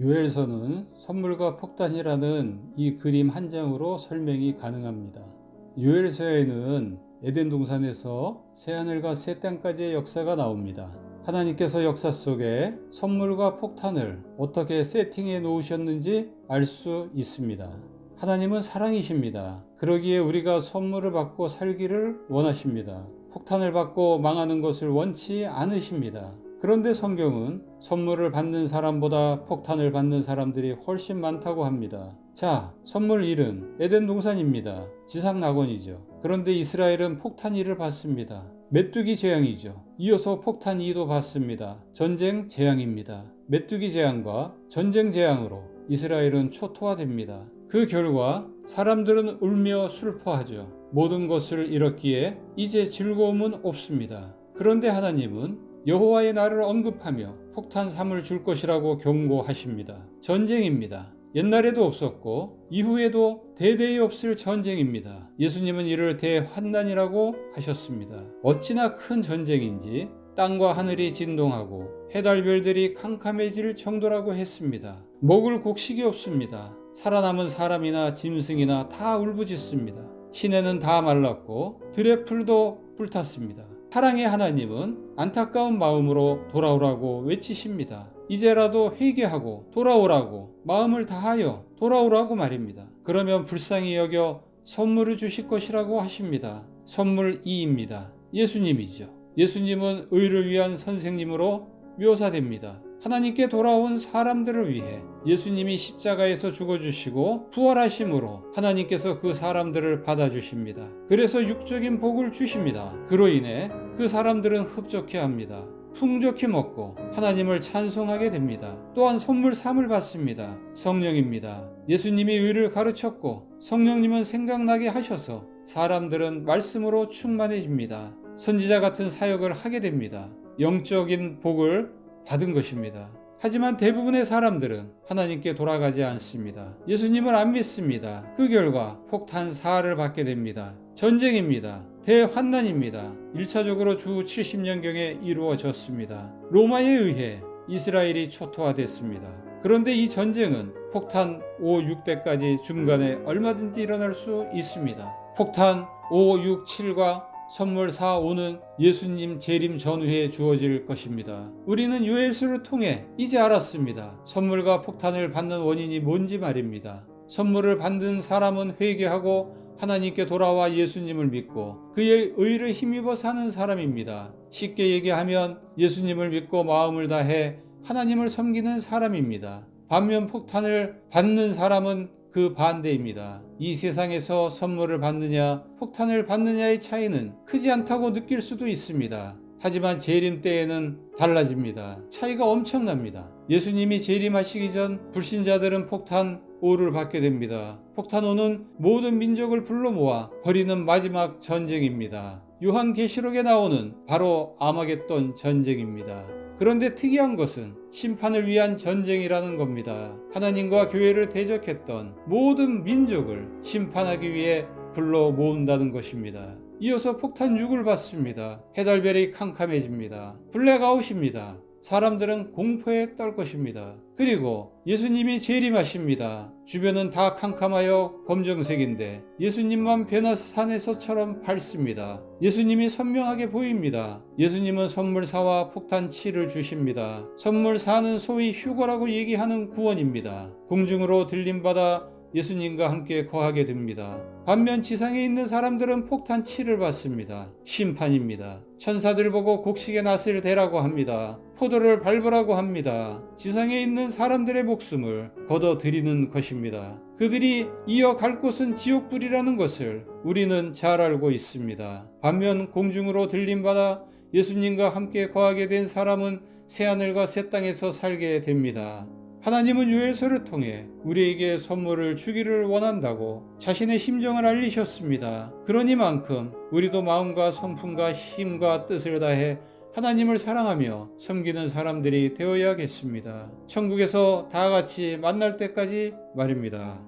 요엘서는 선물과 폭탄이라는 이 그림 한 장으로 설명이 가능합니다. 요엘서에는 에덴 동산에서 새하늘과 새 땅까지의 역사가 나옵니다. 하나님께서 역사 속에 선물과 폭탄을 어떻게 세팅해 놓으셨는지 알 수 있습니다. 하나님은 사랑이십니다. 그러기에 우리가 선물을 받고 살기를 원하십니다. 폭탄을 받고 망하는 것을 원치 않으십니다. 그런데 성경은 선물을 받는 사람보다 폭탄을 받는 사람들이 훨씬 많다고 합니다. 자, 선물 1은 에덴 동산입니다. 지상 낙원이죠. 그런데 이스라엘은 폭탄 1을 받습니다. 메뚜기 재앙이죠. 이어서 폭탄 2도 받습니다. 전쟁 재앙입니다. 메뚜기 재앙과 전쟁 재앙으로 이스라엘은 초토화됩니다. 그 결과 사람들은 울며 슬퍼하죠. 모든 것을 잃었기에 이제 즐거움은 없습니다. 그런데 하나님은 여호와의 날을 언급하며 폭탄 3을 줄 것이라고 경고하십니다. 전쟁입니다. 옛날에도 없었고 이후에도 대대에 없을 전쟁입니다. 예수님은 이를 대환난이라고 하셨습니다. 어찌나 큰 전쟁인지 땅과 하늘이 진동하고 해달별들이 캄캄해질 정도라고 했습니다. 먹을 곡식이 없습니다. 살아남은 사람이나 짐승이나 다 울부짖습니다. 시내는 다 말랐고 들의 풀도 불탔습니다. 사랑의 하나님은 안타까운 마음으로 돌아오라고 외치십니다. 이제라도 회개하고 돌아오라고 마음을 다하여 돌아오라고 말입니다. 그러면 불쌍히 여겨 선물을 주실 것이라고 하십니다. 선물 2입니다. 예수님이죠. 예수님은 의를 위한 선생님으로 묘사됩니다. 하나님께 돌아온 사람들을 위해 예수님이 십자가에서 죽어주시고 부활하심으로 하나님께서 그 사람들을 받아주십니다. 그래서 육적인 복을 주십니다. 그로 인해 그 사람들은 흡족해 합니다. 풍족히 먹고 하나님을 찬송하게 됩니다. 또한 선물 3을 받습니다. 성령입니다. 예수님이 의를 가르쳤고 성령님은 생각나게 하셔서 사람들은 말씀으로 충만해집니다. 선지자 같은 사역을 하게 됩니다. 영적인 복을 받은 것입니다. 하지만 대부분의 사람들은 하나님께 돌아가지 않습니다. 예수님을 안 믿습니다. 그 결과 폭탄 4를 받게 됩니다. 전쟁입니다. 대환난입니다. 1차적으로 주 70년경에 이루어졌습니다. 로마에 의해 이스라엘이 초토화됐습니다. 그런데 이 전쟁은 폭탄 5, 6대까지 중간에 얼마든지 일어날 수 있습니다. 폭탄 5, 6, 7과 선물 4, 5는 예수님 재림 전후에 주어질 것입니다. 우리는 요엘서를 통해 이제 알았습니다. 선물과 폭탄을 받는 원인이 뭔지 말입니다. 선물을 받는 사람은 회개하고 하나님께 돌아와 예수님을 믿고 그의 의를 힘입어 사는 사람입니다. 쉽게 얘기하면 예수님을 믿고 마음을 다해 하나님을 섬기는 사람입니다. 반면 폭탄을 받는 사람은 그 반대입니다. 이 세상에서 선물을 받느냐 폭탄을 받느냐의 차이는 크지 않다고 느낄 수도 있습니다. 하지만 재림 때에는 달라집니다. 차이가 엄청납니다. 예수님이 재림하시기 전 불신자들은 폭탄 5를 받게 됩니다. 폭탄 5는 모든 민족을 불러 모아 벌이는 마지막 전쟁입니다. 요한계시록에 나오는 바로 아마겟돈 전쟁입니다. 그런데 특이한 것은 심판을 위한 전쟁이라는 겁니다. 하나님과 교회를 대적했던 모든 민족을 심판하기 위해 불러 모은다는 것입니다. 이어서 폭탄 6을 받습니다. 해달별이 캄캄해집니다. 블랙아웃입니다. 사람들은 공포에 떨 것입니다. 그리고 예수님이 재림하십니다. 주변은 다 캄캄하여 검정색인데 예수님만 변화산에서처럼 밝습니다. 예수님이 선명하게 보입니다. 예수님은 선물 4와 폭탄 7을 주십니다. 선물 4는 소위 휴거라고 얘기하는 구원입니다. 공중으로 들림받아 예수님과 함께 거하게 됩니다. 반면 지상에 있는 사람들은 폭탄 7을 받습니다. 심판입니다. 천사들 보고 곡식의 낫을 대라고 합니다. 포도를 밟으라고 합니다. 지상에 있는 사람들의 목숨을 거둬들이는 것입니다. 그들이 이어갈 곳은 지옥불이라는 것을 우리는 잘 알고 있습니다. 반면 공중으로 들림받아 예수님과 함께 거하게 된 사람은 새하늘과 새 땅에서 살게 됩니다. 하나님은 요엘서를 통해 우리에게 선물을 주기를 원한다고 자신의 심정을 알리셨습니다. 그러니만큼 우리도 마음과 성품과 힘과 뜻을 다해 하나님을 사랑하며 섬기는 사람들이 되어야겠습니다. 천국에서 다 같이 만날 때까지 말입니다.